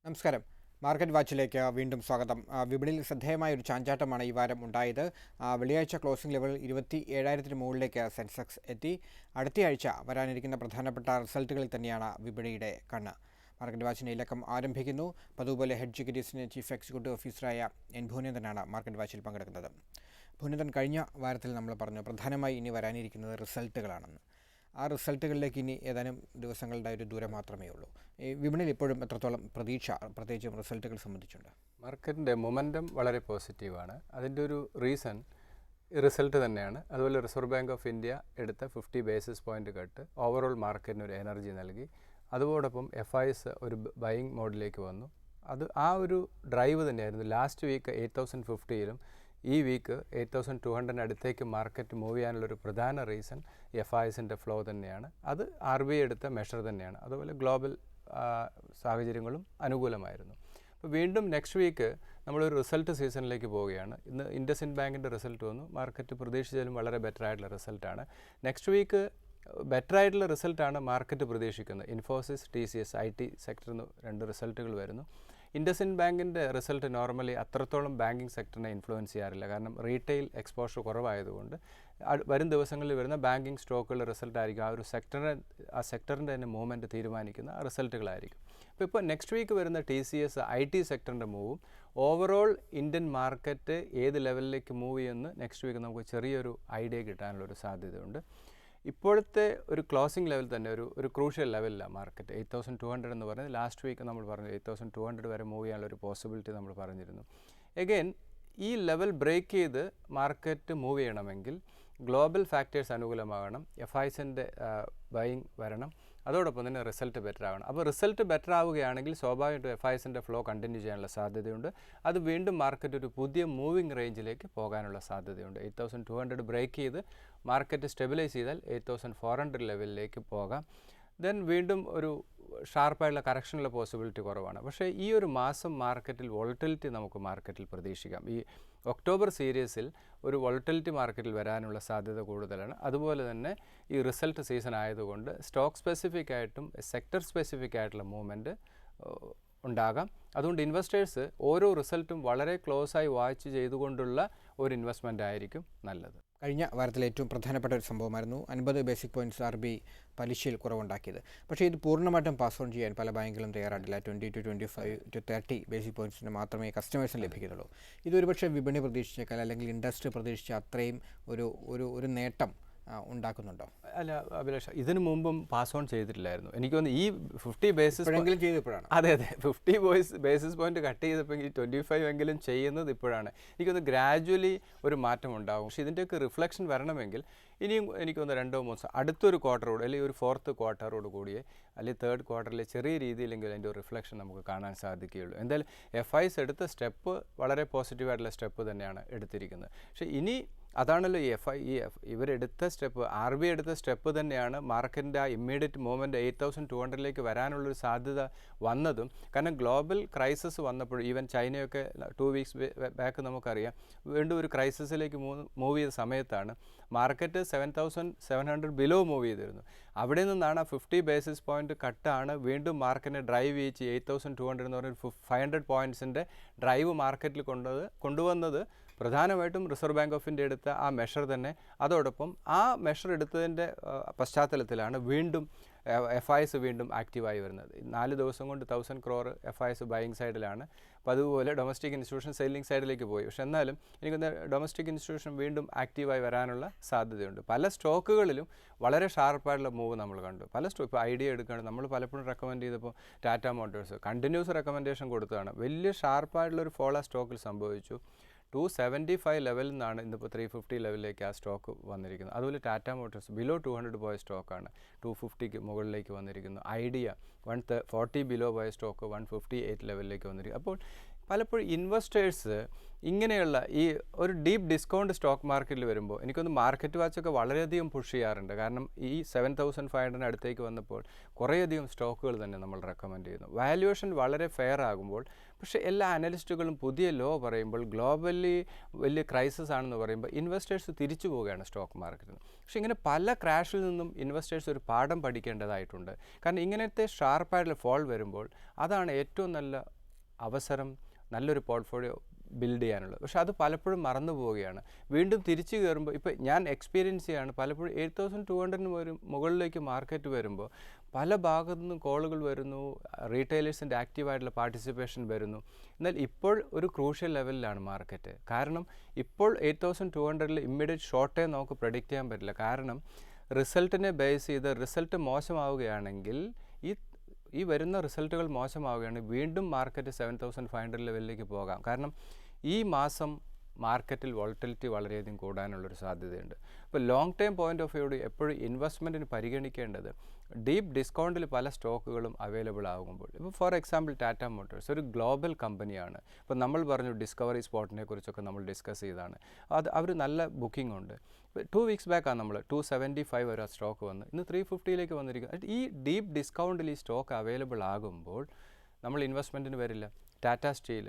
നമസ്കാരം. മാർക്കറ്റ് വാച്ചിലേക്ക് വീണ്ടും സ്വാഗതം. വിപണിയിൽ ശ്രദ്ധേയമായ ഒരു ചാഞ്ചാട്ടമാണ് ഈ വാരം ഉണ്ടായത്. വെള്ളിയാഴ്ച ക്ലോസിംഗ് ലെവൽ 27,000 മുകളിലേക്ക് സെൻസെക്സ് എത്തി. അടുത്തയാഴ്ച വരാനിരിക്കുന്ന പ്രധാനപ്പെട്ട റിസൾട്ടുകളിൽ തന്നെയാണ് വിപണിയുടെ കണ്ണ്. മാർക്കറ്റ് വാച്ചിൻ്റെ ഈ ലക്കം ആരംഭിക്കുന്നു. അതുപോലെ ഹെഡ് എക്സിക്യൂട്ടീവ്സിന് ചീഫ് എക്സിക്യൂട്ടീവ് ഓഫീസറായ എൻ ഭുവനേന്ദ്രനാണ് മാർക്കറ്റ് വാച്ചിൽ പങ്കെടുക്കുന്നത്. ഭുവനേന്ദ്രൻ, കഴിഞ്ഞ വാരത്തിൽ നമ്മൾ പറഞ്ഞു പ്രധാനമായി ഇനി വരാനിരിക്കുന്നത് റിസൾട്ടുകളാണെന്ന്. ആ റിസൾട്ടുകളിലേക്ക് ഇനി ഏതാനും ദിവസങ്ങളുടെ ഒരു ദൂരം മാത്രമേ ഉള്ളൂ. ഈ വിപണിയിൽ ഇപ്പോഴും എത്രത്തോളം പ്രതീക്ഷ, പ്രത്യേകിച്ചും റിസൾട്ടുകൾ സംബന്ധിച്ചുണ്ട്? മാർക്കറ്റിൻ്റെ മൊമെൻറ്റം വളരെ പോസിറ്റീവാണ്. അതിൻ്റെ ഒരു റീസൺ റിസൾട്ട് തന്നെയാണ്. അതുപോലെ റിസർവ് ബാങ്ക് ഓഫ് ഇന്ത്യ എടുത്ത 50 ബേസിസ് പോയിൻ്റ് കട്ട് ഓവറോൾ മാർക്കറ്റിന് ഒരു എനർജി നൽകി. അതോടൊപ്പം FIs ഒരു ബൈയിങ് മോഡിലേക്ക് വന്നു. ആ ഒരു ഡ്രൈവ് തന്നെയായിരുന്നു. ലാസ്റ്റ് വീക്ക് 8,050ലും ഈ വീക്ക് 8,200 അടുത്തേക്ക് മാർക്കറ്റ് മൂവ് ചെയ്യാനുള്ളൊരു പ്രധാന റീസൺ FIസിൻ്റെ ഫ്ലോ തന്നെയാണ്. അത് RBI എടുത്ത മെഷർ തന്നെയാണ്. അതുപോലെ ഗ്ലോബൽ സാഹചര്യങ്ങളും അനുകൂലമായിരുന്നു. അപ്പോൾ വീണ്ടും നെക്സ്റ്റ് വീക്ക് നമ്മളൊരു റിസൾട്ട് സീസണിലേക്ക് പോവുകയാണ്. ഇന്ന് ഇൻഡസ്ഇൻഡ് ബാങ്കിൻ്റെ റിസൾട്ട് വന്നു. മാർക്കറ്റ് പ്രതീക്ഷിച്ചാലും വളരെ ബെറ്റർ ആയിട്ടുള്ള റിസൾട്ടാണ്. നെക്സ്റ്റ് വീക്ക് ബെറ്റർ ആയിട്ടുള്ള റിസൾട്ടാണ് മാർക്കറ്റ് പ്രതീക്ഷിക്കുന്നത്. ഇൻഫോസിസ്, TCS, IT സെക്ടറിൽ നിന്ന് 2 റിസൾട്ടുകൾ വരുന്നു. ഇൻഡസ്ഇൻഡ് ബാങ്കിൻ്റെ റിസൾട്ട് നോർമലി അത്രത്തോളം ബാങ്കിങ് സെക്ടറിനെ ഇൻഫ്ലുവൻസ് ചെയ്യാറില്ല. കാരണം റീറ്റെയിൽ എക്സ്പോഷർ കുറവായതുകൊണ്ട് വരും ദിവസങ്ങളിൽ വരുന്ന ബാങ്കിങ് സ്റ്റോക്കുകളുടെ റിസൾട്ട് ആയിരിക്കും ആ സെക്ടറിൻ്റെ തന്നെ മൂവ്മെൻറ്റ് തീരുമാനിക്കുന്ന റിസൾട്ടുകളായിരിക്കും. ഇപ്പോൾ നെക്സ്റ്റ് വീക്ക് വരുന്ന TCS, IT സെക്ടറിൻ്റെ മൂവും ഓവറോൾ ഇന്ത്യൻ മാർക്കറ്റ് ഏത് ലെവലിലേക്ക് മൂവ് ചെയ്യുമെന്ന് നെക്സ്റ്റ് വീക്ക് നമുക്ക് ചെറിയൊരു ഐഡിയ കിട്ടാനുള്ളൊരു സാധ്യതയുണ്ട്. ഇപ്പോഴത്തെ ഒരു ക്ലോസിംഗ് ലെവൽ തന്നെ ഒരു ക്രൂഷ്യൽ ലെവലിലാണ് മാർക്കറ്റ്. 8,200 എന്ന് പറയുന്നത് ലാസ്റ്റ് വീക്ക് നമ്മൾ പറഞ്ഞു 8,200 വരെ മൂവ് ചെയ്യാനുള്ളൊരു പോസിബിലിറ്റി നമ്മൾ പറഞ്ഞിരുന്നു. എഗെയിൻ ഈ ലെവൽ ബ്രേക്ക് ചെയ്ത് മാർക്കറ്റ് മൂവ് ചെയ്യണമെങ്കിൽ ഗ്ലോബൽ ഫാക്ടേഴ്സ് അനുകൂലമാകണം, FIസിൻ്റെ ബൈയിങ് വരണം, അതോടൊപ്പം തന്നെ റിസൾട്ട് ബെറ്റർ ആകണം. അപ്പോൾ റിസൾട്ട് ബെറ്റർ ആവുകയാണെങ്കിൽ സ്വാഭാവികമായിട്ടും FIസിൻ്റെ ഫ്ലോ കണ്ടിന്യൂ ചെയ്യാനുള്ള സാധ്യതയുണ്ട്. അത് വീണ്ടും മാർക്കറ്റ് ഒരു പുതിയ മൂവിങ് റേഞ്ചിലേക്ക് പോകാനുള്ള സാധ്യതയുണ്ട്. 8,200 ബ്രേക്ക് ചെയ്ത് മാർക്കറ്റ് സ്റ്റെബിലൈസ് ചെയ്താൽ 8,400 ലെവലിലേക്ക് പോകാം. ദെൻ വീണ്ടും ഒരു ഷാർപ്പായിട്ടുള്ള കറക്ഷനുള്ള പോസിബിലിറ്റി കുറവാണ്. പക്ഷേ ഈ ഒരു മാസം മാർക്കറ്റിൽ വോളറ്റിലിറ്റി നമുക്ക് മാർക്കറ്റിൽ പ്രതീക്ഷിക്കാം. ഈ ഒക്ടോബർ സീരീസിൽ ഒരു വോളറ്റിലിറ്റി മാർക്കറ്റിൽ വരാനുള്ള സാധ്യത കൂടുതലാണ്. അതുപോലെ തന്നെ ഈ റിസൾട്ട് സീസൺ ആയതുകൊണ്ട് സ്റ്റോക്ക് സ്പെസിഫിക് ആയിട്ടും സെക്ടർ സ്പെസിഫിക് ആയിട്ടുള്ള മൂവ്മെൻറ്റ് ഉണ്ടാകാം. അതുകൊണ്ട് ഇൻവെസ്റ്റേഴ്സ് ഓരോ റിസൾട്ടും വളരെ ക്ലോസായി വാച്ച് ചെയ്തുകൊണ്ടുള്ള ഒരു ഇൻവെസ്റ്റ്മെൻ്റ് ആയിരിക്കും നല്ലത്. കഴിഞ്ഞ വാരത്തിലെ ഏറ്റവും പ്രധാനപ്പെട്ട ഒരു സംഭവമായിരുന്നു 50 ബേസിക് പോയിൻറ്റ്സ് RBI പലിശയിൽ കുറവുണ്ടാക്കിയത്. പക്ഷേ ഇത് പൂർണ്ണമായിട്ടും പാസ് ഓൺ ചെയ്യാൻ പല ബാങ്കുകളും തയ്യാറായിട്ടില്ല. 20 to 25 to 30 ബേസിക് പോയിൻറ്റ്സിന് മാത്രമേ കസ്റ്റമേഴ്സിന് ലഭിക്കുന്നുള്ളൂ. ഇതൊരുപക്ഷെ വിപണി പ്രതീക്ഷിച്ചേക്കാൾ അല്ലെങ്കിൽ ഇൻഡസ്ട്രി പ്രതീക്ഷിച്ച അത്രയും ഒരു നേട്ടം ഉണ്ടാക്കുന്നുണ്ടോ? അല്ല അഭിലാഷ്, ഇതിനു മുമ്പും പാസ് ഓൺ ചെയ്തിട്ടില്ലായിരുന്നു. എനിക്ക് തോന്നുന്നു ഈ 50 ബേസിസ് ചെയ്തപ്പോഴാണ്. അതെ 50 ബേസിസ് പോയിന്റ് കട്ട് ചെയ്തപ്പോൾ 25 എങ്കിലും ചെയ്യുന്നത് ഇപ്പോഴാണ്. എനിക്കൊന്ന് ഗ്രാജുവലി ഒരു മാറ്റം ഉണ്ടാകും. പക്ഷേ ഇതിൻ്റെയൊക്കെ റിഫ്ലക്ഷൻ വരണമെങ്കിൽ ഇനിയും എനിക്കൊന്ന് 2-3 ദിവസം അടുത്തൊരു ക്വാർട്ടറോട് അല്ലെങ്കിൽ ഒരു 4th ക്വാർട്ടറോട് കൂടിയേ അല്ലെങ്കിൽ 3rd ക്വാർട്ടറിൽ ചെറിയ രീതിയിലെങ്കിലും അതിൻ്റെ ഒരു റിഫ്ലക്ഷൻ നമുക്ക് കാണാൻ സാധിക്കുകയുള്ളൂ. എന്തായാലും FIs എടുത്ത സ്റ്റെപ്പ് വളരെ പോസിറ്റീവായിട്ടുള്ള സ്റ്റെപ്പ് തന്നെയാണ് എടുത്തിരിക്കുന്നത്. പക്ഷേ ഇനി അതാണല്ലോ ഇവരെടുത്ത സ്റ്റെപ്പ്, RBI എടുത്ത സ്റ്റെപ്പ് തന്നെയാണ് മാർക്കറ്റിൻ്റെ ആ ഇമ്മീഡിയറ്റ് മൂവ്മെൻറ്റ് 8,200ലേക്ക് വരാനുള്ളൊരു സാധ്യത വന്നതും. കാരണം ഗ്ലോബൽ ക്രൈസിസ് വന്നപ്പോൾ ഈവൻ ചൈനയൊക്കെ 2 വീക്സ് ബാക്ക് നമുക്കറിയാം വീണ്ടും ഒരു ക്രൈസിസിലേക്ക് മൂവ് ചെയ്ത സമയത്താണ് മാർക്കറ്റ് 7,700 ബിലോ മൂവ് ചെയ്തിരുന്നു. അവിടെ നിന്നാണ് ആ 50 ബേസിസ് പോയിൻറ്റ് കട്ടാണ് വീണ്ടും മാർക്കറ്റിനെ ഡ്രൈവ് ചെയ്യിച്ച് 8,200 എന്ന് പറഞ്ഞ 500 പോയിൻറ്റ്സിൻ്റെ ഡ്രൈവ് മാർക്കറ്റിൽ കൊണ്ടുവന്നത് പ്രധാനമായിട്ടും റിസർവ് ബാങ്ക് ഓഫ് ഇന്ത്യ എടുത്ത ആ മെഷർ തന്നെ. അതോടൊപ്പം ആ മെഷർ എടുത്തതിൻ്റെ പശ്ചാത്തലത്തിലാണ് വീണ്ടും FIs വീണ്ടും ആക്റ്റീവായി വരുന്നത്. 4 ദിവസം കൊണ്ട് 1,000 crore FIs ബൈയിങ് സൈഡിലാണ്. അപ്പോൾ അതുപോലെ ഡൊമസ്റ്റിക് ഇൻസ്റ്റിറ്റ്യൂഷൻ സെല്ലിംഗ് സൈഡിലേക്ക് പോയി. പക്ഷെ എന്നാലും എനിക്കൊന്ന് ഡൊമസ്റ്റിക് ഇൻസ്റ്റിറ്റ്യൂഷൻ വീണ്ടും ആക്റ്റീവായി വരാനുള്ള സാധ്യതയുണ്ട്. പല സ്റ്റോക്കുകളിലും വളരെ ഷാർപ്പായിട്ടുള്ള മൂവ് നമ്മൾ കണ്ടു. ഇപ്പോൾ ഐഡിയ എടുക്കുകയാണ്, നമ്മൾ പലപ്പോഴും റെക്കമെൻഡ് ചെയ്തപ്പോൾ ടാറ്റ മോട്ടോഴ്സ് കണ്ടിന്യൂസ് റെക്കമെൻഡേഷൻ കൊടുത്തതാണ്. വലിയ ഷാർപ്പായിട്ടുള്ളൊരു ഫോൾ ആ സ്റ്റോക്കിൽ സംഭവിച്ചു. 275 ലെവലിൽ നിന്നാണ് ഇന്നിപ്പോൾ 350 ലെവലിലേക്ക് ആ സ്റ്റോക്ക് വന്നിരിക്കുന്നത്. അതുപോലെ ടാറ്റ മോട്ടോഴ്സ് ബിലോ 200 പോയ സ്റ്റോക്കാണ് 250ക്ക് മുകളിലേക്ക് വന്നിരിക്കുന്നു. ഐഡിയ 140 ബിലോ പോയ സ്റ്റോക്ക് 158 ലെവലിലേക്ക് വന്നിരിക്കും. അപ്പോൾ പലപ്പോഴും ഇൻവെസ്റ്റേഴ്സ് ഇങ്ങനെയുള്ള ഈ ഒരു ഡീപ്പ് ഡിസ്കൗണ്ട് സ്റ്റോക്ക് മാർക്കറ്റിൽ വരുമ്പോൾ എനിക്കൊന്ന് മാർക്കറ്റ് വാച്ചൊക്കെ വളരെയധികം പുഷ് ചെയ്യാറുണ്ട്. കാരണം ഈ 7,500 അടുത്തേക്ക് വന്നപ്പോൾ കുറേയധികം സ്റ്റോക്കുകൾ തന്നെ നമ്മൾ റെക്കമെൻഡ് ചെയ്യുന്നു. വാല്യുവേഷൻ വളരെ ഫെയർ ആകുമ്പോൾ പക്ഷേ എല്ലാ അനലിസ്റ്റുകളും പുതിയ ലോ പറയുമ്പോൾ ഗ്ലോബലി വലിയ ക്രൈസിസ് ആണെന്ന് പറയുമ്പോൾ ഇൻവെസ്റ്റേഴ്സ് തിരിച്ചു പോവുകയാണ് സ്റ്റോക്ക് മാർക്കറ്റിൽ. പക്ഷേ ഇങ്ങനെ പല ക്രാഷിൽ നിന്നും ഇൻവെസ്റ്റേഴ്സ് ഒരു പാഠം പഠിക്കേണ്ടതായിട്ടുണ്ട്. കാരണം ഇങ്ങനത്തെ ഷാർപ്പായിട്ടുള്ള ഫോൾ വരുമ്പോൾ അതാണ് ഏറ്റവും നല്ല അവസരം നല്ലൊരു പോർട്ട്ഫോളിയോ ബിൽഡ് ചെയ്യാനുള്ളത്. പക്ഷേ അത് പലപ്പോഴും മറന്നു പോവുകയാണ്. വീണ്ടും തിരിച്ചു കയറുമ്പോൾ ഇപ്പോൾ ഞാൻ എക്സ്പീരിയൻസ് ചെയ്യാണ്, പലപ്പോഴും 8200 മുകളിലേക്ക് മാർക്കറ്റ് വരുമ്പോൾ പല ഭാഗത്തു നിന്നും കോളുകൾ വരുന്നു, റീറ്റെയിലേഴ്സിൻ്റെ ആക്റ്റീവായിട്ടുള്ള പാർട്ടിസിപ്പേഷൻ വരുന്നു. എന്നാൽ ഇപ്പോൾ ഒരു ക്രൂഷ്യൽ ലെവലിലാണ് മാർക്കറ്റ്. കാരണം ഇപ്പോൾ 8200 ഇമ്മീഡിയറ്റ് ഷോർട്ട് ടൈം നമുക്ക് പ്രെഡിക്റ്റ് ചെയ്യാൻ പറ്റില്ല. കാരണം റിസൾട്ടിനെ ബേസ് ചെയ്ത് റിസൾട്ട് മോശമാവുകയാണെങ്കിൽ ഈ വരുന്ന റിസൾട്ടുകൾ മോശമാവുകയാണെങ്കിൽ വീണ്ടും മാർക്കറ്റ് 7500 ലെവലിലേക്ക് പോകാം. കാരണം ഈ മാസം മാർക്കറ്റിൽ വോളറ്റിലിറ്റി വളരെയധികം കൂടാനുള്ളൊരു സാധ്യതയുണ്ട്. അപ്പോൾ ലോങ് ടൈം പോയിൻ്റ് ഓഫ് വ്യൂയോട് എപ്പോഴും ഇൻവെസ്റ്റ്മെൻറ്റിന് പരിഗണിക്കേണ്ടത് ഡീപ്പ് ഡിസ്കൗണ്ടിൽ പല സ്റ്റോക്കുകളും അവൈലബിൾ ആകുമ്പോൾ, ഇപ്പോൾ ഫോർ എക്സാമ്പിൾ ടാറ്റ മോട്ടോഴ്സ് ഒരു ഗ്ലോബൽ കമ്പനിയാണ്. ഇപ്പോൾ നമ്മൾ പറഞ്ഞു ഡിസ്കവറി സ്പോട്ടിനെ കുറിച്ചൊക്കെ നമ്മൾ ഡിസ്കസ് ചെയ്താണ്. അവർ നല്ല ബുക്കിംഗ് ഉണ്ട്. 2 വീക്സ് ബാക്കാണ് നമ്മൾ 275 വരെ സ്റ്റോക്ക് വന്ന് ഇന്ന് 350 വന്നിരിക്കുന്നത്. ഈ ഡീപ്പ് ഡിസ്കൗണ്ടിൽ ഈ സ്റ്റോക്ക് അവൈലബിൾ ആകുമ്പോൾ നമ്മൾ ഇൻവെസ്റ്റ്മെൻറ്റിന് വരില്ല. ടാറ്റ സ്റ്റീൽ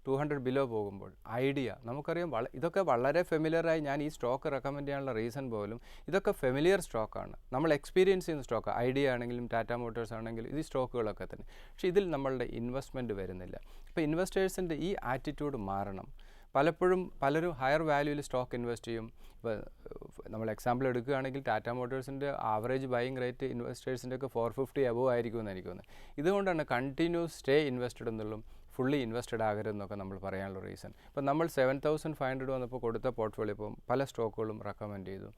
200 ബിലോ പോകുമ്പോൾ, ഐഡിയ നമുക്കറിയാം ഇതൊക്കെ വളരെ ഫെമിലിയറായി. ഞാൻ ഈ സ്റ്റോക്ക് റെക്കമെൻഡ് ചെയ്യാനുള്ള റീസൺ പോലും ഇതൊക്കെ ഫെമിലിയർ സ്റ്റോക്കാണ്, നമ്മൾ എക്സ്പീരിയൻസ് ചെയ്യുന്ന സ്റ്റോക്ക്. ഐഡിയ ആണെങ്കിലും ടാറ്റ മോട്ടോഴ്സ് ആണെങ്കിലും ഈ സ്റ്റോക്കുകളൊക്കെ തന്നെ. പക്ഷേ ഇതിൽ നമ്മളുടെ ഇൻവെസ്റ്റ്മെൻറ്റ് വരുന്നില്ല. ഇപ്പോൾ ഇൻവെസ്റ്റേഴ്സിൻ്റെ ഈ ആറ്റിറ്റ്യൂഡ് മാറണം. പലരും ഹയർ വാല്യൂവിൽ സ്റ്റോക്ക് ഇൻവെസ്റ്റ് ചെയ്യും. ഇപ്പോൾ നമ്മൾ എക്സാമ്പിൾ എടുക്കുകയാണെങ്കിൽ ടാറ്റ മോട്ടോഴ്സിൻ്റെ ആവറേജ് ബൈയിങ് റേറ്റ് ഇൻവെസ്റ്റേഴ്സിൻ്റെ ഒക്കെ 450 അബോവ് ആയിരിക്കുമെന്ന് എനിക്ക് തോന്നുന്നത്. ഇതുകൊണ്ടാണ് കണ്ടിന്യൂസ് സ്റ്റേ ഇൻവെസ്റ്റഡ് എന്നുള്ളതും ഫുള്ളി ഇൻവെസ്റ്റഡ് ആകരുതെന്നൊക്കെ നമ്മൾ പറയാനുള്ള റീസൺ. ഇപ്പോൾ നമ്മൾ 7500 വന്നപ്പോൾ കൊടുത്ത പോർട്ട്ഫോളിയോ ഇപ്പം പല സ്റ്റോക്കുകളും റെക്കമെൻഡ് ചെയ്തു.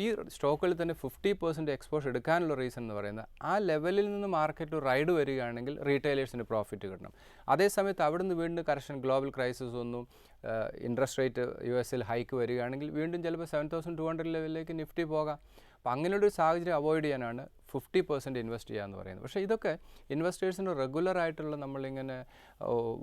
ഈ സ്റ്റോക്കുകളിൽ തന്നെ 50% എക്സ്പോഷർ എടുക്കാനുള്ള റീസൺ എന്ന് പറയുന്നത് ആ ലെവലിൽ നിന്ന് മാർക്കറ്റ് റൈഡ് വരികയാണെങ്കിൽ റീറ്റെയിലേഴ്സിന് പ്രോഫിറ്റ് കിട്ടണം. അതേസമയത്ത് അവിടെ നിന്ന് വീണ്ടും കറക്ഷൻ ഗ്ലോബൽ ക്രൈസിസ് ഒന്നും ഇൻട്രസ്റ്റ് റേറ്റ് US ഹൈക്ക് വരികയാണെങ്കിൽ വീണ്ടും ചിലപ്പോൾ 7200 ലെവലിലേക്ക് നിഫ്റ്റി പോകാം. അപ്പോൾ അങ്ങനെയൊരു സാഹചര്യം അവോയ്ഡ് ചെയ്യാനാണ് 50% ഇൻവെസ്റ്റ് ചെയ്യുക എന്ന് പറയുന്നത്. പക്ഷേ ഇതൊക്കെ ഇൻവെസ്റ്റേഴ്സിന് റെഗുലറായിട്ടുള്ള നമ്മളിങ്ങനെ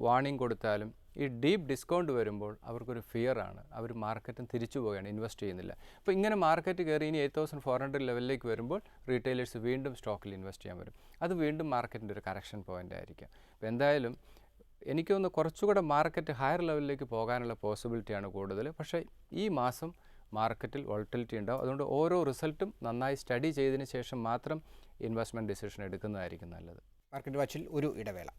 വാർണിംഗ് കൊടുത്താലും ഈ ഡീപ്പ് ഡിസ്കൗണ്ട് വരുമ്പോൾ അവർക്കൊരു ഫിയറാണ്. അവർ മാർക്കറ്റിന് തിരിച്ചു പോവുകയാണ്, ഇൻവെസ്റ്റ് ചെയ്യുന്നില്ല. അപ്പോൾ ഇങ്ങനെ മാർക്കറ്റ് കയറി ഇനി 8400 ലെവലിലേക്ക് വരുമ്പോൾ റീറ്റെയിലേഴ്സ് വീണ്ടും സ്റ്റോക്കിൽ ഇൻവെസ്റ്റ് ചെയ്യാൻ വരും. അത് വീണ്ടും മാർക്കറ്റിൻ്റെ ഒരു കറക്ഷൻ പോയിൻ്റ് ആയിരിക്കും. അപ്പോൾ എന്തായാലും എനിക്ക് തോന്നുന്നു കുറച്ചുകൂടെ മാർക്കറ്റ് ഹയർ ലെവലിലേക്ക് പോകാനുള്ള പോസിബിലിറ്റിയാണ് കൂടുതൽ. പക്ഷേ ഈ മാസം മാർക്കറ്റിൽ വോളറ്റിലിറ്റി ഉണ്ടാവും. അതുകൊണ്ട് ഓരോ റിസൾട്ടും നന്നായി സ്റ്റഡി ചെയ്തതിന് ശേഷം മാത്രം ഇൻവെസ്റ്റ്മെൻറ്റ് ഡിസിഷൻ എടുക്കുന്നതായിരിക്കും നല്ലത്. മാർക്കറ്റ് വാച്ചിൽ ഒരു ഇടവേള.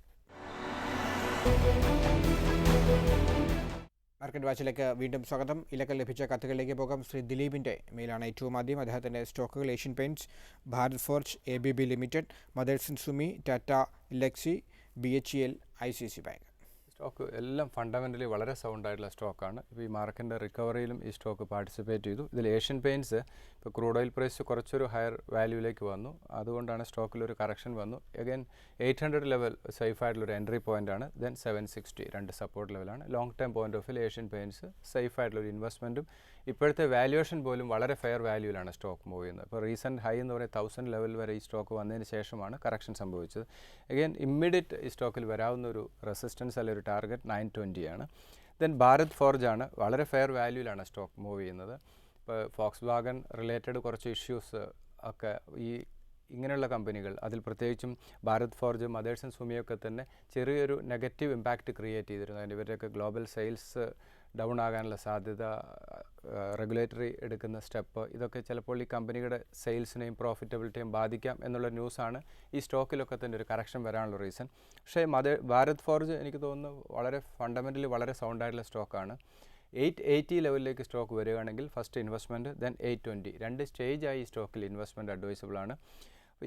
മാർക്കറ്റ് വാച്ചിലേക്ക് വീണ്ടും സ്വാഗതം. ഇലക്കൾ ലഭിച്ച കത്തുകളിലേക്ക് പോകാം. ശ്രീ ദിലീപിൻ്റെ മെയിലാണ് ഏറ്റവും ആദ്യം. അദ്ദേഹത്തിൻ്റെ സ്റ്റോക്കുകൾ Asian paints, Bharat Forge, ABB limited, Motherson Sumi, Tata Elxsi, BHEL, ICICI bank. Stock എല്ലാം ഫണ്ടമെൻ്റലി വളരെ സൗണ്ടായിട്ടുള്ള സ്റ്റോക്കാണ്. ഇപ്പോൾ ഈ മാർക്കറ്റിൻ്റെ റിക്കവറിയിലും ഈ സ്റ്റോക്ക് പാർട്ടിസിപ്പേറ്റ് ചെയ്തു. ഇതിൽ ഏഷ്യൻ പെയിൻറ്റ്സ് ഇപ്പോൾ ക്രൂഡ് ഓയിൽ പ്രൈസ് കുറച്ചൊരു ഹയർ വാല്യൂവിലേക്ക് വന്നു. അതുകൊണ്ടാണ് സ്റ്റോക്കിലൊരു കറക്ഷൻ വന്നു. അഗൈൻ 800 ലെവൽ സേഫായിട്ടുള്ളൊരു എൻട്രി പോയിൻ്റാണ്. ദെൻ 760 രണ്ട് സപ്പോർട്ട് ലെവലാണ്. Long time point of view Asian Paints സേഫായിട്ടുള്ളൊരു ഇൻവെസ്റ്റ്മെൻറ്റും ഇപ്പോഴത്തെ വാല്യുവേഷൻ പോലും വളരെ ഫെയർ വാല്യൂവിലാണ് സ്റ്റോക്ക് മൂവ് ചെയ്യുന്നത്. ഇപ്പോൾ റീസെൻറ്റ് ഹൈ എന്ന് പറയുന്നത് 1000 ലെവൽ വരെ ഈ സ്റ്റോക്ക് വന്നതിന് ശേഷമാണ് കറക്ഷൻ സംഭവിച്ചത്. അഗൈൻ ഇമ്മീഡിയറ്റ് ഈ സ്റ്റോക്കിൽ വരാവുന്ന ഒരു റെസിസ്റ്റൻസ് അല്ലെങ്കിൽ ഒരു ടാർഗറ്റ് 920 ആണ്. ദെൻ ഭാരത് ഫോർജ് ആണ്, വളരെ ഫെയർ വാല്യൂവിലാണ് സ്റ്റോക്ക് മൂവ് ചെയ്യുന്നത്. ഇപ്പോൾ ഫോക്സ് വാഗൺ റിലേറ്റഡ് കുറച്ച് ഇഷ്യൂസ് ഒക്കെ ഇങ്ങനെയുള്ള കമ്പനികൾ, അതിൽ പ്രത്യേകിച്ചും ഭാരത് ഫോർജ്, മദേഴ്സൺ സുമിയൊക്കെ തന്നെ ചെറിയൊരു നെഗറ്റീവ് ഇമ്പാക്റ്റ് ക്രിയേറ്റ് ചെയ്തിരുന്നു. അതിൻ്റെ ഇവരുടെയൊക്കെ ഗ്ലോബൽ സെയിൽസ് ഡൗൺ ആകാനുള്ള സാധ്യത, റെഗുലേറ്ററി എടുക്കുന്ന സ്റ്റെപ്പ്, ഇതൊക്കെ ചിലപ്പോൾ ഈ കമ്പനിയുടെ സെയിൽസിനെയും പ്രോഫിറ്റബിലിറ്റിയും ബാധിക്കാം എന്നുള്ള ന്യൂസാണ് ഈ സ്റ്റോക്കിലൊക്കെ തന്നെ ഒരു കറക്ഷൻ വരാനുള്ള റീസൺ. പക്ഷേ ഭാരത് ഫോർജ് എനിക്ക് തോന്നുന്നു വളരെ ഫണ്ടമെൻ്റലി വളരെ സൗണ്ടായിട്ടുള്ള സ്റ്റോക്കാണ്. 880 ലെവലിലേക്ക് സ്റ്റോക്ക് വരികയാണെങ്കിൽ ഫസ്റ്റ് ഇൻവെസ്റ്റ്മെൻറ്റ്, ദെൻ 820 രണ്ട് സ്റ്റേജായി ഈ സ്റ്റോക്കിൽ ഇൻവെസ്റ്റ്മെൻറ്റ് അഡ്വൈസബിൾ ആണ്.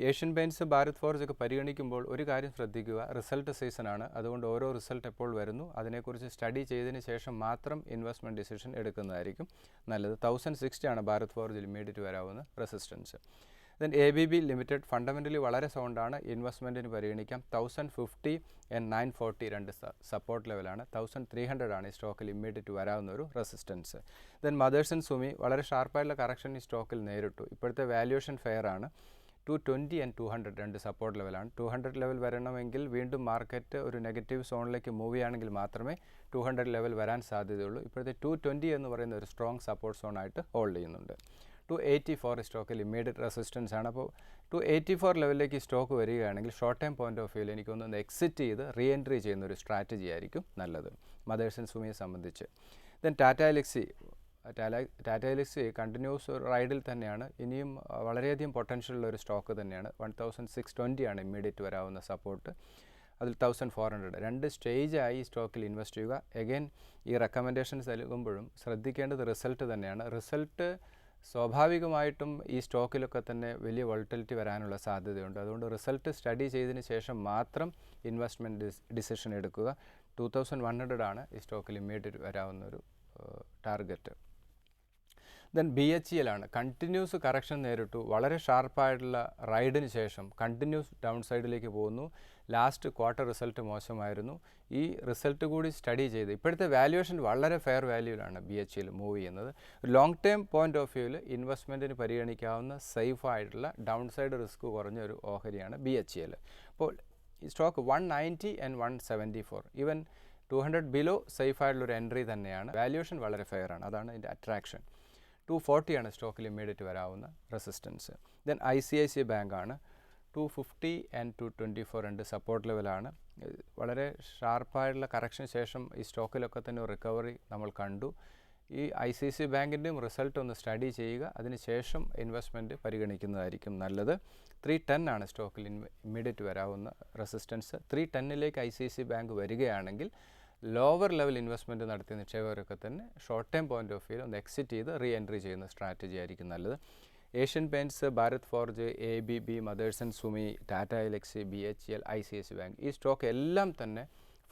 ഏഷ്യൻ പെയിൻറ്റ്സ്, ഭാരത് ഫോർജ് ഒക്കെ പരിഗണിക്കുമ്പോൾ ഒരു കാര്യം ശ്രദ്ധിക്കുക, റിസൾട്ട് സീസണാണ്. അതുകൊണ്ട് ഓരോ റിസൾട്ട് എപ്പോൾ വരുന്നു അതിനെക്കുറിച്ച് സ്റ്റഡി ചെയ്തതിന് ശേഷം മാത്രം ഇൻവെസ്റ്റ്മെൻറ്റ് ഡിസിഷൻ എടുക്കുന്നതായിരിക്കും നല്ലത്. 1060 ആണ് ഭാരത് ഫോർജിൽ ഇമ്മീഡിയറ്റ് വരാവുന്ന resistance. Then ABB limited fundamentally വളരെ സൗണ്ടാണ്, ഇൻവെസ്റ്റ്മെൻറ്റിന് പരിഗണിക്കാം. 1050 and 940 രണ്ട് സപ്പോർട്ട് ലെവലാണ്. 1300 ആണ് ഈ സ്റ്റോക്കിൽ ഇമ്മീഡിയറ്റ് വരാവുന്ന ഒരു റെസിസ്റ്റൻസ്. ദെൻ മദേഴ്സൺ സുമി വളരെ ഷാർപ്പായിട്ടുള്ള കറക്ഷൻ ഈ സ്റ്റോക്കിൽ നേരിട്ടു. ഇപ്പോഴത്തെ വാല്യുവേഷൻ ഫെയർ ആണ്. 220 and 200 രണ്ട് സപ്പോർട്ട് ലെവലാണ്. 200 ലെവൽ വരണമെങ്കിൽ വീണ്ടും മാർക്കറ്റ് ഒരു നെഗറ്റീവ് സോണിലേക്ക് മൂവ് ചെയ്യുകയാണെങ്കിൽ മാത്രമേ 200 ലെവൽ വരാൻ സാധ്യതയുള്ളൂ. ഇപ്പോഴത്തെ 220 എന്ന് പറയുന്ന ഒരു സ്ട്രോങ് സപ്പോർട്ട് സോണായിട്ട് ഹോൾഡ് ചെയ്യുന്നുണ്ട്. 284 സ്റ്റോക്കിൽ ഇമ്മീഡിയറ്റ് റെസിസ്റ്റൻസ് ആണ്. അപ്പോൾ 284 ലെവലിലേക്ക് ഈ സ്റ്റോക്ക് വരികയാണെങ്കിൽ ഷോർട്ട് ടൈം പോയിന്റ് ഓഫ് വ്യൂവിൽ എനിക്കൊന്ന് എക്സിറ്റ് ചെയ്ത് റീ എൻട്രി ചെയ്യുന്ന ഒരു സ്ട്രാറ്റജി ആയിരിക്കും നല്ലത് മദേഴ്സ് ആൻഡ് സുമിയെ സംബന്ധിച്ച്. ദെൻ ടാറ്റ എലക്സി കണ്ടിന്യൂസ് റൈഡിൽ തന്നെയാണ്. ഇനിയും വളരെയധികം പൊട്ടൻഷ്യലുള്ള ഒരു സ്റ്റോക്ക് തന്നെയാണ്. 1620 ആണ് ഇമ്മീഡിയറ്റ് വരാവുന്ന സപ്പോർട്ട്. അതിൽ 1400 രണ്ട് സ്റ്റേജായി ഈ സ്റ്റോക്കിൽ ഇൻവെസ്റ്റ് ചെയ്യുക. എഗെയിൻ ഈ റെക്കമെൻഡേഷൻസ് നൽകുമ്പോഴും ശ്രദ്ധിക്കേണ്ടത് റിസൾട്ട് തന്നെയാണ്. റിസൾട്ട് സ്വാഭാവികമായിട്ടും ഈ സ്റ്റോക്കിലൊക്കെ തന്നെ വലിയ വോളറ്റിലിറ്റി വരാനുള്ള സാധ്യതയുണ്ട്. അതുകൊണ്ട് റിസൾട്ട് സ്റ്റഡി ചെയ്തതിന് ശേഷം മാത്രം ഇൻവെസ്റ്റ്മെൻറ്റ് ഡിസിഷൻ എടുക്കുക. 2100 ആണ് ഈ സ്റ്റോക്കിൽ ഇമ്മീഡിയറ്റ് വരാവുന്ന ഒരു ടാർഗറ്റ്. ദെൻ BHEL ആണ്. കണ്ടിന്യൂസ് കറക്ഷൻ നേരിട്ടു. വളരെ ഷാർപ്പായിട്ടുള്ള റൈഡിന് ശേഷം കണ്ടിന്യൂസ് ഡൗൺ സൈഡിലേക്ക് പോകുന്നു. ലാസ്റ്റ് ക്വാർട്ടർ റിസൾട്ട് മോശമായിരുന്നു. ഈ റിസൾട്ട് കൂടി സ്റ്റഡി ചെയ്ത് ഇപ്പോഴത്തെ വാല്യുവേഷൻ വളരെ ഫെയർ വാല്യൂവിലാണ് BHEL മൂവ് ചെയ്യുന്നത്. ലോങ് ടേം പോയിന്റ് ഓഫ് വ്യൂവിൽ ഇൻവെസ്റ്റ്മെൻറ്റിന് പരിഗണിക്കാവുന്ന സേഫായിട്ടുള്ള ഡൗൺ സൈഡ് റിസ്ക് കുറഞ്ഞ ഒരു ഓഹരിയാണ് BHEL. അപ്പോൾ ഈ സ്റ്റോക്ക് 190 and 174 ഈവൻ 200 ബിലോ സേഫായിട്ടുള്ളൊരു എൻട്രി തന്നെയാണ്. വാല്യുവേഷൻ വളരെ ഫെയർ ആണ്. അതാണ് ഇതിൻ്റെ അട്രാക്ഷൻ. 240 ആണ് സ്റ്റോക്കിൽ ഇമ്മീഡിയറ്റ് വരാവുന്ന റെസിസ്റ്റൻസ്. ദെൻ ICICI ബാങ്ക് ആണ്. 250 and 224 രണ്ട് സപ്പോർട്ട് ലെവലാണ്. വളരെ ഷാർപ്പായിട്ടുള്ള കറക്ഷന് ശേഷം ഈ സ്റ്റോക്കിലൊക്കെ തന്നെ ഒരു റിക്കവറി നമ്മൾ കണ്ടു. ഈ ICICI ബാങ്കിൻ്റെയും റിസൾട്ട് ഒന്ന് സ്റ്റഡി ചെയ്യുക. അതിനുശേഷം ഇൻവെസ്റ്റ്മെൻറ്റ് പരിഗണിക്കുന്നതായിരിക്കും നല്ലത്. 310 ആണ് സ്റ്റോക്കിൽ ഇമ്മീഡിയറ്റ് വരാവുന്ന റെസിസ്റ്റൻസ്. 310ലേക്ക് ICICI ബാങ്ക് വരികയാണെങ്കിൽ ലോവർ ലെവൽ ഇൻവെസ്റ്റ്മെൻറ്റ് നടത്തിയ നിക്ഷേപകരൊക്കെ തന്നെ ഷോർട്ട് ടൈം പോയിന്റ് ഓഫ് വ്യൂവിൽ ഒന്ന് എക്സിറ്റ് ചെയ്ത് റീ എൻട്രി ചെയ്യുന്ന സ്ട്രാറ്റജി ആയിരിക്കും നല്ലത്. Asian paints, Bharat Forge, ABB, Mothers and Sumi, Tata Elxsi, BHEL, ICICI bank ഈ സ്റ്റോക്ക് എല്ലാം തന്നെ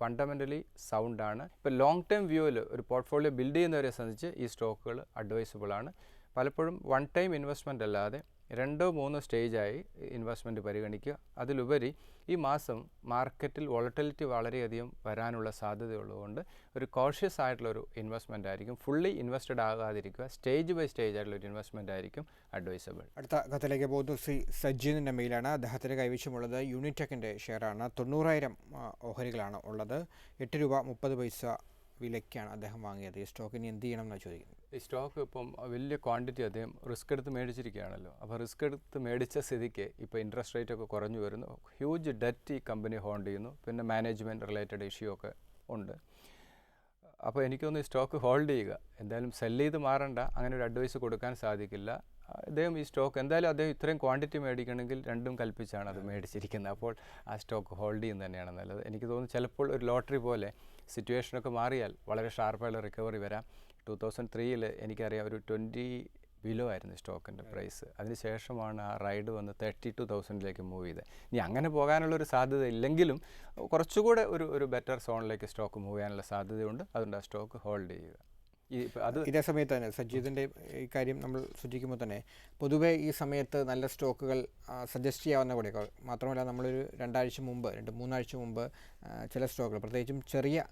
ഫണ്ടമെൻ്റലി സൗണ്ടാണ്. ഇപ്പോൾ ലോങ് ടൈം വ്യൂവിൽ ഒരു പോർട്ട്ഫോളിയോ ബിൽഡ് ചെയ്യുന്നവരെ സംബന്ധിച്ച് ഈ സ്റ്റോക്കുകൾ അഡ്വൈസബിളാണ്. പലപ്പോഴും വൺ ടൈം ഇൻവെസ്റ്റ്മെൻ്റ് അല്ലാതെ 2-3 സ്റ്റേജായി ഇൻവെസ്റ്റ്മെൻറ്റ് പരിഗണിക്കുക. അതിലുപരി ഈ മാസം മാർക്കറ്റിൽ വോളറ്റിലിറ്റി വളരെയധികം വരാനുള്ള സാധ്യതയുള്ളതുകൊണ്ട് ഒരു കോഷ്യസ് ആയിട്ടുള്ളൊരു ഇൻവെസ്റ്റ്മെൻ്റ് ആയിരിക്കും. ഫുള്ളി ഇൻവെസ്റ്റഡ് ആകാതിരിക്കുക. സ്റ്റേജ് ബൈ സ്റ്റേജ് ആയിട്ടുള്ളൊരു ഇൻവെസ്റ്റ്മെൻ്റ് ആയിരിക്കും അഡ്വൈസബിൾ. അടുത്ത കത്തിലേക്ക് പോകുന്നു. സജ്ജിൻ്റെ മെയിലാണ്. അദ്ദേഹത്തിൻ്റെ കൈവശമുള്ളത് യൂണിടെക്കിൻ്റെ ഷെയറാണ്. 90,000 ഓഹരികളാണ് ഉള്ളത്. 8 രൂപ 30 പൈസ വിലയ്ക്കാണ് അദ്ദേഹം വാങ്ങിയത്. ഈ സ്റ്റോക്കിന് എന്ത് ചെയ്യണം എന്നാണ് ചോദിക്കുന്നത്. ഈ സ്റ്റോക്ക് ഇപ്പം വലിയ ക്വാണ്ടിറ്റി അദ്ദേഹം റിസ്ക് എടുത്ത് മേടിച്ചിരിക്കുകയാണല്ലോ. അപ്പോൾ റിസ്ക് എടുത്ത് മേടിച്ച സ്ഥിതിക്ക് ഇപ്പോൾ ഇൻട്രസ്റ്റ് റേറ്റ് ഒക്കെ കുറഞ്ഞു വരുന്നു. ഹ്യൂജ് ഡെറ്റ് ഈ കമ്പനി ഹോൾഡ് ചെയ്യുന്നു. പിന്നെ മാനേജ്മെൻറ്റ് റിലേറ്റഡ് ഇഷ്യൂ ഒക്കെ ഉണ്ട്. അപ്പോൾ എനിക്കൊന്ന് ഈ സ്റ്റോക്ക് ഹോൾഡ് ചെയ്യുക. എന്തായാലും സെല്ല് ചെയ്ത് മാറണ്ട, അങ്ങനെ ഒരു അഡ്വൈസ് കൊടുക്കാൻ സാധിക്കില്ല. അദ്ദേഹം ഈ സ്റ്റോക്ക് എന്തായാലും അദ്ദേഹം ഇത്രയും ക്വാണ്ടിറ്റി മേടിക്കണമെങ്കിൽ രണ്ടും കൽപ്പിച്ചാണ് അത് മേടിച്ചിരിക്കുന്നത്. അപ്പോൾ ആ സ്റ്റോക്ക് ഹോൾഡ് ചെയ്യുന്നത് തന്നെയാണ് നല്ലത്. എനിക്ക് തോന്നുന്നു ചിലപ്പോൾ ഒരു ലോട്ടറി പോലെ സിറ്റുവേഷനൊക്കെ മാറിയാൽ വളരെ ഷാർപ്പായുള്ള റിക്കവറി വരാം. 2003 എനിക്കറിയാം ഒരു 20 ബിലോ ആയിരുന്നു സ്റ്റോക്കിൻ്റെ പ്രൈസ്. അതിനുശേഷമാണ് ആ റൈഡ് വന്ന് 32,000ലേക്ക് മൂവ് ചെയ്തത്. ഇനി അങ്ങനെ പോകാനുള്ളൊരു സാധ്യത ഇല്ലെങ്കിലും കുറച്ചുകൂടെ ഒരു ബെറ്റർ സോണിലേക്ക് സ്റ്റോക്ക് മൂവ് ചെയ്യാനുള്ള സാധ്യതയുണ്ട്. അതുകൊണ്ട് ആ സ്റ്റോക്ക് ഹോൾഡ് ചെയ്യുക. ഇതേ സമയത്ത് തന്നെ സജ്ജിതിൻ്റെ ഈ കാര്യം നമ്മൾ സൂചിക്കുമ്പോൾ തന്നെ പൊതുവേ ഈ സമയത്ത് നല്ല സ്റ്റോക്കുകൾ സജസ്റ്റ് ചെയ്യാവുന്ന കൂടെ. മാത്രമല്ല നമ്മളൊരു 2-3 ആഴ്ച മുമ്പ് ചില സ്റ്റോക്കുകൾ പ്രത്യേകിച്ചും ചെറിയ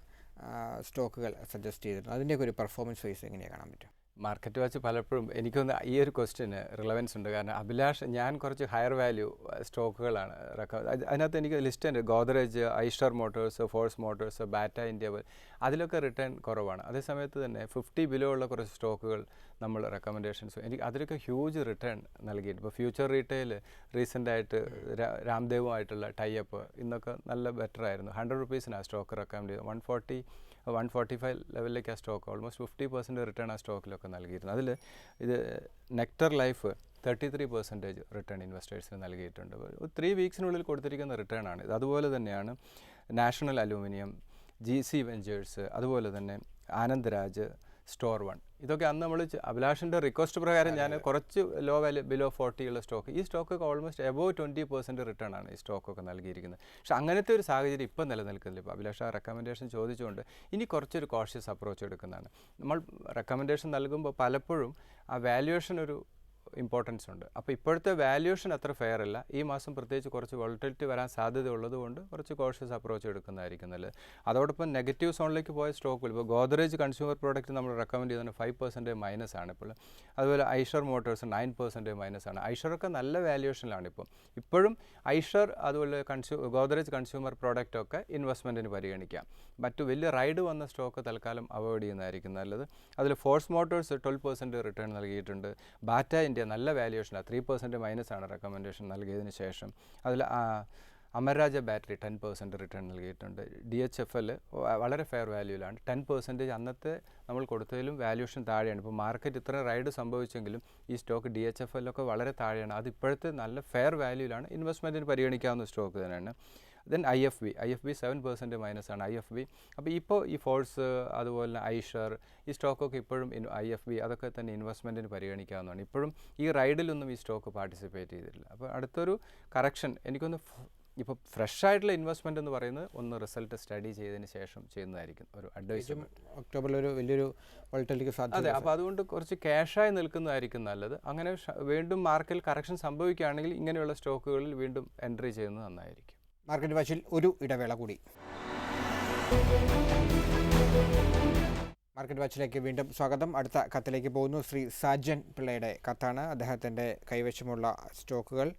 സ്റ്റോക്കുകൾ സജസ്റ്റ് ചെയ്തിരുന്നു. അതിൻ്റെയൊക്കെ ഒരു പെർഫോമൻസ് വൈസ് എങ്ങനെയാണ് കാണാൻ പറ്റും? മാർക്കറ്റ് വാച്ച് പലപ്പോഴും എനിക്കൊന്ന് ഈ ഒരു ക്വസ്റ്റ്യന് റിലവൻസ് ഉണ്ട്. കാരണം അഭിലാഷ് ഞാൻ കുറച്ച് ഹയർ വാല്യൂ സ്റ്റോക്കുകളാണ് അതിനകത്ത് എനിക്ക് ലിസ്റ്റ് ഉണ്ട്. Godrej, Eicher Motors, force Motors, batta India അതിലൊക്കെ റിട്ടേൺ കുറവാണ്. അതേസമയത്ത് തന്നെ 50 ബിലോ ഉള്ള കുറച്ച് സ്റ്റോക്കുകൾ നമ്മൾ റെക്കമെൻഡേഷൻസ് എനിക്ക് അതിലൊക്കെ ഹ്യൂജ് റിട്ടേൺ നൽകിയിട്ടുണ്ട്. ഇപ്പോൾ ഫ്യൂച്ചർ റീറ്റെയിൽ റീസെൻ്റായിട്ട് രാംദേവുമായിട്ടുള്ള ടൈപ്പ് ഇന്നൊക്കെ നല്ല ബെറ്റർ ആയിരുന്നു. 100 റുപ്പീസിന് ആ സ്റ്റോക്ക് റെക്കമെൻഡ് ചെയ്തു. 145 ലെവലിലേക്ക് ആ സ്റ്റോക്ക് ഓൾമോസ്റ്റ് 50% റിട്ടേൺ ആ സ്റ്റോക്കിലൊക്കെ നൽകിയിരുന്നു. അതിൽ ഇത് നെക്ടർ ലൈഫ് 33% റിട്ടേൺ ഇൻവെസ്റ്റേഴ്സിന് നൽകിയിട്ടുണ്ട്. 3 വീക്സിനുള്ളിൽ കൊടുത്തിരിക്കുന്ന റിട്ടേൺ ആണ് ഇത്. അതുപോലെ തന്നെയാണ് നാഷണൽ അലൂമിനിയം, GC വെഞ്ചേഴ്സ്, അതുപോലെ തന്നെ ആനന്ദ് രാജ്, സ്റ്റോർ വൺ. ഇതൊക്കെ അന്ന് നമ്മൾ അഭിലാഷിൻ്റെ റിക്വസ്റ്റ് പ്രകാരം ഞാൻ കുറച്ച് ലോ വാല്യൂ ബിലോ 40 ഉള്ള സ്റ്റോക്ക് ഈ സ്റ്റോക്കൊക്കെ ഓൾമോസ്റ്റ് എബോവ് 20% റിട്ടേൺ ആണ് ഈ സ്റ്റോക്കൊക്കെ നൽകിയിരിക്കുന്നത്. പക്ഷേ അങ്ങനത്തെ ഒരു സാഹചര്യം ഇപ്പം നിലനിൽക്കുന്നില്ല. ഇപ്പോൾ അഭിലാഷ് ആ റെക്കമെൻഡേഷൻ ചോദിച്ചുകൊണ്ട് ഇനി കുറച്ചൊരു കോഷ്യസ് അപ്രോച്ച് എടുക്കുന്നതാണ്. നമ്മൾ റെക്കമെൻഡേഷൻ നൽകുമ്പോൾ പലപ്പോഴും ആ വാല്യുവേഷൻ ഒരു ഇമ്പോർട്ടൻസ് ഉണ്ട്. അപ്പോൾ ഇപ്പോഴത്തെ വാല്യൂഷൻ അത്ര ഫെയർ അല്ല. ഈ മാസം പ്രത്യേകിച്ച് കുറച്ച് വോളറ്റിലിറ്റി വരാൻ സാധ്യത ഉള്ളതുകൊണ്ട് കുറച്ച് കോഷ്യസ് അപ്രോച്ച് എടുക്കുന്നതായിരിക്കും നല്ലത്. അതോടൊപ്പം നെഗറ്റീവ് സോണിലേക്ക് പോയ സ്റ്റോക്കുകൾ, ഇപ്പോൾ ഗോദ്രേജ് കൺസ്യൂമർ പ്രോഡക്റ്റ് നമ്മൾ റെക്കമെൻഡ് ചെയ്തതിന് 5% മൈനസ് ആണ് ഇപ്പോൾ. അതുപോലെ ഐഷർ മോട്ടോഴ്സ് 9% മൈനസ് ആണ്. ഐഷറൊക്കെ നല്ല വാല്യൂഷനിലാണ് ഇപ്പോൾ. ഇപ്പോഴും ഐഷർ അതുപോലെ ഗോദ്രേജ് കൺസ്യൂമർ പ്രോഡക്റ്റ് ഒക്കെ ഇൻവെസ്റ്റ്മെൻറ്റിന് പരിഗണിക്കാം. മറ്റു വലിയ റൈഡ് വന്ന സ്റ്റോക്ക് തൽക്കാലം അവോയ്ഡ് ചെയ്യുന്നതായിരിക്കും നല്ലത്. അതിൽ ഫോഴ്സ് മോട്ടോഴ്സ് 12% റിട്ടേൺ നൽകിയിട്ടുണ്ട്. ബാറ്റ ഇന്ത്യ നല്ല വാല്യൂഷനാണ്, 3% മൈനസ് ആണ് റെക്കമെൻഡേഷൻ നൽകിയതിന് ശേഷം. അതിൽ അമർരാജ ബാറ്ററി 10% റിട്ടേൺ നൽകിയിട്ടുണ്ട്. DHFL വളരെ ഫെയർ വാല്യൂവിലാണ്, 10% അന്നത്തെ നമ്മൾ കൊടുത്തതിലും വാല്യൂഷൻ താഴെയാണ്. ഇപ്പോൾ മാർക്കറ്റ് ഇത്ര റൈഡ് സംഭവിച്ചെങ്കിലും ഈ സ്റ്റോക്ക് DHFL ഒക്കെ വളരെ താഴെയാണ്. അത് ഇപ്പോഴത്തെ നല്ല ഫെയർ വാല്യൂവിലാണ്, ഇൻവെസ്റ്റ്മെൻറ്റിന് പരിഗണിക്കാവുന്ന സ്റ്റോക്ക് തന്നെയാണ്. ദെൻ IFB 7% മൈനസ് ആണ് IFB. അപ്പോൾ ഇപ്പോൾ ഈ ഫോഴ്സ് അതുപോലെ ഐഷർ ഈ സ്റ്റോക്കൊക്കെ ഇപ്പോഴും IFB അതൊക്കെ തന്നെ ഇൻവെസ്റ്റ്മെൻറ്റിന് പരിഗണിക്കാവുന്നതാണ്. ഇപ്പോഴും ഈ റൈഡിലൊന്നും ഈ സ്റ്റോക്ക് പാർട്ടിസിപ്പേറ്റ് ചെയ്തിട്ടില്ല. അപ്പോൾ അടുത്തൊരു കറക്ഷൻ എനിക്കൊന്ന് ഇപ്പോൾ ഫ്രഷ് ആയിട്ടുള്ള ഇൻവെസ്റ്റ്മെൻറ്റ് എന്ന് പറയുന്നത് ഒന്ന് റിസൾട്ട് സ്റ്റഡി ചെയ്തതിന് ശേഷം ചെയ്യുന്നതായിരിക്കും ഒരു അഡ്വൈസ്. ഒക്ടോബറിൽ ഒരു വലിയൊരു വോളറ്റിലിറ്റിക്ക് സാധ്യത. അതെ, അപ്പോൾ അതുകൊണ്ട് കുറച്ച് ക്യാഷായി നിൽക്കുന്നതായിരിക്കും നല്ലത്. അങ്ങനെ വീണ്ടും മാർക്കറ്റിൽ കറക്ഷൻ സംഭവിക്കുകയാണെങ്കിൽ ഇങ്ങനെയുള്ള സ്റ്റോക്കുകളിൽ വീണ്ടും എൻട്രി ചെയ്യുന്നത് നന്നായിരിക്കും. മാർക്കറ്റ് വാച്ചിൽ ഒരു ഇടവേള കൂടി. മാർക്കറ്റ് വാച്ചിലേക്ക് വീണ്ടും സ്വാഗതം. അടുത്ത കത്തിലേക്ക് പോകുന്നു. ശ്രീ സാജൻ പിള്ളയുടെ കത്താണ്. അദ്ദേഹത്തിൻ്റെ കൈവശമുള്ള സ്റ്റോക്കുകൾ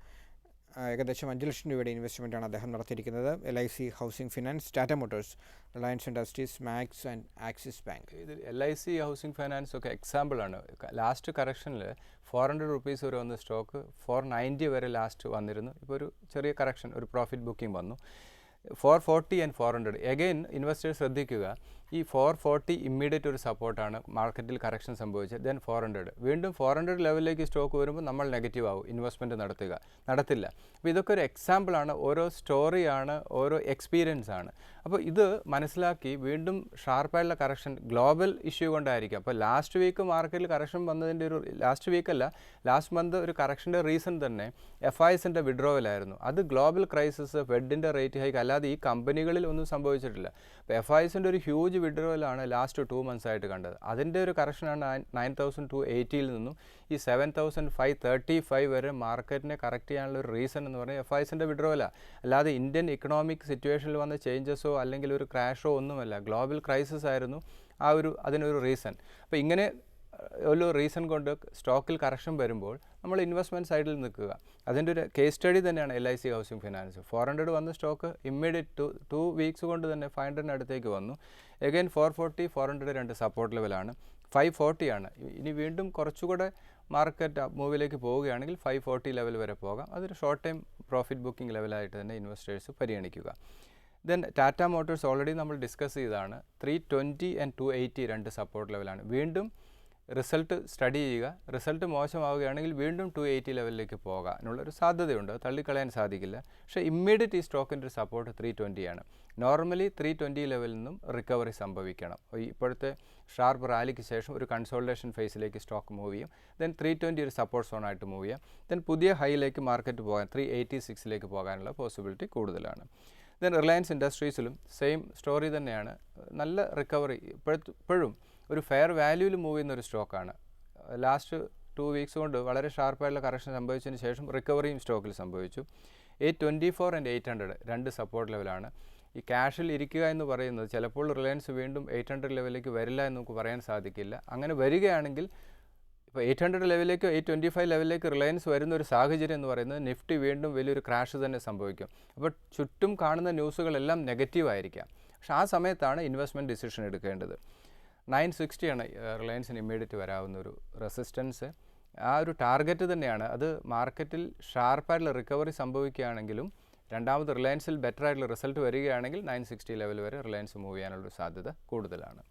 ഏകദേശം 5 ലക്ഷം രൂപയുടെ ഇൻവെസ്റ്റ്മെൻറ്റാണ് അദ്ദേഹം നടത്തിയിരിക്കുന്നത്. LIC housing finance, Tata Motors, Reliance Industries, Max and Axis Bank. ഇത് LIC ഹൗസിംഗ് ഫൈനാൻസ് ഒക്കെ എക്സാമ്പിളാണ്. ലാസ്റ്റ് കറക്ഷനിൽ 400 റുപ്പീസ് വരെ വന്ന സ്റ്റോക്ക് 490 വരെ ലാസ്റ്റ് വന്നിരുന്നു. ഇപ്പോൾ ഒരു ചെറിയ കറക്ഷൻ, ഒരു പ്രോഫിറ്റ് ബുക്കിംഗ് വന്നു. 440 ആൻഡ് 400 എഗെയിൻ ഇൻവെസ്റ്റേഴ്സ് ശ്രദ്ധിക്കുക, ഈ 440 ഇമ്മീഡിയറ്റ് ഒരു സപ്പോർട്ടാണ് മാർക്കറ്റിൽ കറക്ഷൻ സംഭവിച്ചത്. ദെൻ 400 വീണ്ടും 400 ലെവലിലേക്ക് സ്റ്റോക്ക് വരുമ്പോൾ നമ്മൾ നെഗറ്റീവ് ആവും, ഇൻവെസ്റ്റ്മെൻറ്റ് നടത്തില്ല. അപ്പോൾ ഇതൊക്കെ ഒരു എക്സാമ്പിളാണ്, ഓരോ സ്റ്റോറിയാണ്, ഓരോ എക്സ്പീരിയൻസ് ആണ്. അപ്പോൾ ഇത് മനസ്സിലാക്കി വീണ്ടും ഷാർപ്പായിട്ടുള്ള കറക്ഷൻ ഗ്ലോബൽ ഇഷ്യൂ കൊണ്ടായിരിക്കും. അപ്പോൾ ലാസ്റ്റ് വീക്ക് മാർക്കറ്റിൽ കറക്ഷൻ വന്നതിൻ്റെ ഒരു ലാസ്റ്റ് മന്ത് ഒരു കറക്ഷൻ്റെ റീസൺ തന്നെ FISൻ്റെ വിഡ്രോവലായിരുന്നു. അത് ഗ്ലോബൽ ക്രൈസിസ്, ഫെഡിൻ്റെ റേറ്റ് ഹൈക്ക്, അല്ലാതെ ഈ കമ്പനികളിൽ ഒന്നും സംഭവിച്ചിട്ടില്ല. അപ്പോൾ FISൻ്റെ ഒരു ഹ്യൂജ് വിഡ്രോവലാണ് ലാസ്റ്റ് 2 മന്ത്സ് ആയിട്ട് കണ്ടത്. അതിൻ്റെ ഒരു കറക്ഷനാണ് 9,280 നിന്നും ഈ 7,535 വരെ മാർക്കറ്റിനെ കറക്റ്റ് ചെയ്യാനുള്ള ഒരു റീസൺ എന്ന് പറഞ്ഞാൽ FISൻ്റെ വിഡ്രോവലാണ്. അല്ലാതെ ഇന്ത്യൻ ഇക്കണോമിക് സിറ്റുവേഷനിൽ വന്ന ചേഞ്ചസോ അല്ലെങ്കിൽ ഒരു ക്രാഷോ ഒന്നുമല്ല, ഗ്ലോബൽ ക്രൈസിസ് ആയിരുന്നു അതിനൊരു റീസൺ. അപ്പോൾ ഇങ്ങനെ ഒരു റീസൺ കൊണ്ട് സ്റ്റോക്കിൽ കറക്ഷൻ വരുമ്പോൾ നമ്മൾ ഇൻവെസ്റ്റ്മെൻറ്റ് സൈഡിൽ നിൽക്കുക. അതിൻ്റെ ഒരു കേസ് സ്റ്റഡി തന്നെയാണ് LIC ഹൗസിംഗ് ഫിനാൻസ്. 400 വന്ന സ്റ്റോക്ക് ഇമ്മീഡിയറ്റ് 2 വീക്സ് കൊണ്ട് തന്നെ 500 അടുത്തേക്ക് വന്നു. എഗെയിൻ 440, 400 രണ്ട് സപ്പോർട്ട് ലെവലാണ്. 540 ആണ്. ഇനി വീണ്ടും കുറച്ചുകൂടെ മാർക്കറ്റ് മൂവിലേക്ക് പോവുകയാണെങ്കിൽ 540 ലെവൽ വരെ പോകാം. അതൊരു ഷോർട്ട് ടൈം പ്രോഫിറ്റ് ബുക്കിംഗ് ലെവലായിട്ട് തന്നെ ഇൻവെസ്റ്റേഴ്സ് പരിഗണിക്കുക. ദെൻ ടാറ്റ മോട്ടോഴ്സ് ഓൾറെഡി നമ്മൾ ഡിസ്കസ് ചെയ്തതാണ്. 320 ആൻഡ് 280 രണ്ട് സപ്പോർട്ട് ലെവലാണ്. വീണ്ടും റിസൾട്ട് സ്റ്റഡി ചെയ്യുക. റിസൾട്ട് മോശമാവുകയാണെങ്കിൽ വീണ്ടും 280 ലെവലിലേക്ക് പോകാനുള്ളൊരു സാധ്യതയുണ്ട്, തള്ളിക്കളയാൻ സാധിക്കില്ല. പക്ഷേ ഇമ്മീഡിയറ്റ് ഈ സ്റ്റോക്കിൻ്റെ ഒരു സപ്പോർട്ട് 320 ആണ്. നോർമലി 320 ലെവലിൽ നിന്നും റിക്കവറി സംഭവിക്കണം. ഇപ്പോഴത്തെ ഷാർപ്പ് റാലിക്ക് ശേഷം ഒരു കൺസോൾട്ടേഷൻ ഫേസിലേക്ക് സ്റ്റോക്ക് മൂവ് ചെയ്യും. ദെൻ 320 ഒരു സപ്പോർട്ട് സോണായിട്ട് മൂവ് ചെയ്യാം. ദെൻ പുതിയ ഹൈയിലേക്ക് മാർക്കറ്റ് പോകാൻ 386 പോകാനുള്ള പോസിബിലിറ്റി കൂടുതലാണ്. ദെൻ റിലയൻസ് ഇൻഡസ്ട്രീസിലും സെയിം സ്റ്റോറി തന്നെയാണ്. നല്ല റിക്കവറി ഇപ്പോഴും ഒരു ഫെയർ വാല്യൂവിൽ മൂവ് ചെയ്യുന്ന ഒരു സ്റ്റോക്കാണ്. ലാസ്റ്റ് 2 വീക്സ് കൊണ്ട് വളരെ ഷാർപ്പായിട്ടുള്ള കറക്ഷൻ സംഭവിച്ചതിന് ശേഷം റിക്കവറിയും സ്റ്റോക്കിൽ സംഭവിച്ചു. 824 ആൻഡ് 800 രണ്ട് സപ്പോർട്ട് ലെവലാണ്. ഈ ക്യാഷിൽ ഇരിക്കുക എന്ന് പറയുന്നത് ചിലപ്പോൾ റിലയൻസ് വീണ്ടും 800 ലെവലിലേക്ക് വരില്ല എന്ന് നമുക്ക് പറയാൻ സാധിക്കില്ല. അങ്ങനെ വരികയാണെങ്കിൽ ഇപ്പോൾ 800 ലെവലിലേക്ക് 825 ലെവലിലേക്ക് റിലയൻസ് വരുന്ന ഒരു സാഹചര്യം എന്ന് പറയുന്നത് നിഫ്റ്റി വീണ്ടും വലിയൊരു ക്രാഷ് തന്നെ സംഭവിക്കും. അപ്പോൾ ചുറ്റും കാണുന്ന ന്യൂസുകളെല്ലാം നെഗറ്റീവ് ആയിരിക്കാം. പക്ഷേ ആ സമയത്താണ് ഇൻവെസ്റ്റ്മെൻറ്റ് ഡിസിഷൻ എടുക്കേണ്ടത്. 960 ആണ് റിലയൻസിന് ഇമ്മീഡിയറ്റ് വരാവുന്ന ഒരു റെസിസ്റ്റൻസ്. ആ ഒരു ടാർഗറ്റ് തന്നെയാണ്. അത് മാർക്കറ്റിൽ ഷാർപ്പായിട്ടുള്ള റിക്കവറി സംഭവിക്കുകയാണെങ്കിലും രണ്ടാമത് റിലയൻസിൽ ബെറ്റർ ആയിട്ടുള്ള റിസൾട്ട് വരികയാണെങ്കിൽ 960 ലെവൽ വരെ റിലയൻസ് മൂവ് ചെയ്യാനുള്ള സാധ്യത കൂടുതലാണ്.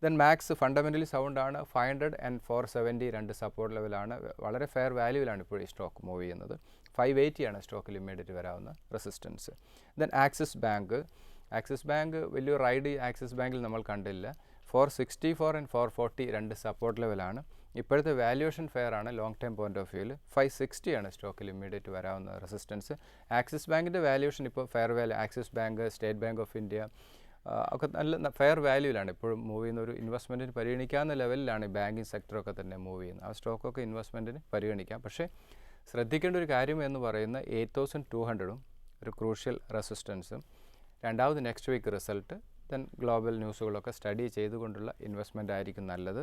ദെൻ മാക്സ് ഫണ്ടമെൻ്റലി സൗണ്ടാണ്. 500 ആൻഡ് 470 രണ്ട് സപ്പോർട്ട് ലെവലാണ്. വളരെ ഫെയർ വാല്യൂവിലാണ് ഇപ്പോൾ ഈ സ്റ്റോക്ക് മൂവ് ചെയ്യുന്നത്. 580 ആണ് സ്റ്റോക്കിൽ ഇമ്മീഡിയറ്റ് വരാവുന്ന റെസിസ്റ്റൻസ്. ദെൻ ആക്സിസ് ബാങ്ക് വലിയൊരു റൈഡ് ആക്സിസ് ബാങ്കിൽ നമ്മൾ കണ്ടില്ല. 464 ആൻഡ് 440 രണ്ട് സപ്പോർട്ട് ലെവലാണ്. ഇപ്പോഴത്തെ വാല്യൂഷൻ ഫെയർ ആണ് ലോങ് ടൈം പോയിന്റ് ഓഫ് വ്യൂവിൽ. 560 ആണ് സ്റ്റോക്കിൽ ഇമ്മീഡിയറ്റ് വരാവുന്ന റെസിസ്റ്റൻസ്. ആക്സിസ് ബാങ്കിൻ്റെ വാല്യൂഷൻ ഇപ്പോൾ fair value, axis bank, state bank of India, ഒക്കെ നല്ല ഫെയർ വാല്യൂവിലാണ് ഇപ്പോഴും മൂവ് ചെയ്യുന്ന ഒരു ഇൻവെസ്റ്റ്മെൻറ്റിന് പരിഗണിക്കാവുന്ന ലെവലിലാണ് ഈ ബാങ്കിങ് സെക്ടറൊക്കെ തന്നെ മൂവ് ചെയ്യുന്നത്. ആ സ്റ്റോക്കൊക്കെ ഇൻവെസ്റ്റ്മെൻറ്റിന് പരിഗണിക്കാം. പക്ഷേ ശ്രദ്ധിക്കേണ്ട ഒരു കാര്യം എന്ന് പറയുന്ന 8200 ഒരു ക്രൂഷ്യൽ റെസിസ്റ്റൻസും, രണ്ടാമത് next week result, then global ന്യൂസുകളൊക്കെ സ്റ്റഡി ചെയ്തുകൊണ്ടുള്ള ഇൻവെസ്റ്റ്മെൻ്റ് ആയിരിക്കും നല്ലത്.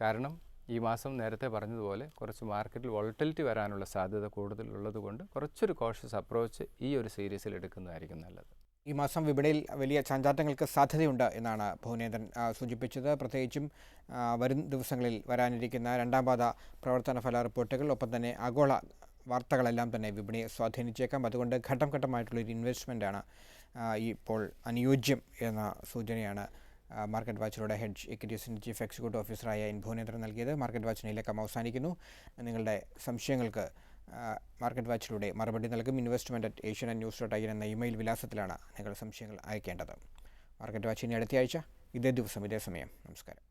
കാരണം ഈ മാസം നേരത്തെ പറഞ്ഞതുപോലെ കുറച്ച് മാർക്കറ്റിൽ വോളറ്റിലിറ്റി വരാനുള്ള സാധ്യത കൂടുതലുള്ളത് കൊണ്ട് കുറച്ചൊരു കോഷ്യസ് അപ്രോച്ച് ഈ ഒരു സീരീസിൽ എടുക്കുന്നതായിരിക്കും നല്ലത്. ഈ മാസം വിപണിയിൽ വലിയ ചാഞ്ചാട്ടങ്ങൾക്ക് സാധ്യതയുണ്ട് എന്നാണ് ഭുവനേന്ദ്രൻ സൂചിപ്പിച്ചത്. പ്രത്യേകിച്ചും വരും ദിവസങ്ങളിൽ വരാനിരിക്കുന്ന രണ്ടാം പാദ പ്രവർത്തന ഫല റിപ്പോർട്ടുകൾ, ഒപ്പം തന്നെ ആഗോള വാർത്തകളെല്ലാം തന്നെ വിപണിയെ സ്വാധീനിച്ചേക്കാം. അതുകൊണ്ട് ഘട്ടം ഘട്ടമായിട്ടുള്ളൊരു ഇൻവെസ്റ്റ്മെൻറ്റാണ് ഇപ്പോൾ അനുയോജ്യം എന്ന സൂചനയാണ് മാർക്കറ്റ് വാച്ചിലൂടെ ഹെഡ്ജ് ഇക്വിറ്റീസിൻ്റെ ചീഫ് എക്സിക്യൂട്ടീവ് ഓഫീസറായ എൻ ഭുവനേന്ദ്രൻ നൽകിയത്. മാർക്കറ്റ് വാച്ചിന് ഇതിലേക്ക് അവസാനിക്കുന്നു. നിങ്ങളുടെ സംശയങ്ങൾക്ക് മാർക്കറ്റ് വാച്ചിലൂടെ മറുപടി നൽകും. investment@asiannews.in എന്ന ഇമെയിൽ വിലാസത്തിലാണ് നിങ്ങൾ സംശയങ്ങൾ അയക്കേണ്ടത്. മാർക്കറ്റ് വാച്ച് ഇനി അടുത്തയാഴ്ച ഇതേ ദിവസം ഇതേ സമയം. നമസ്കാരം.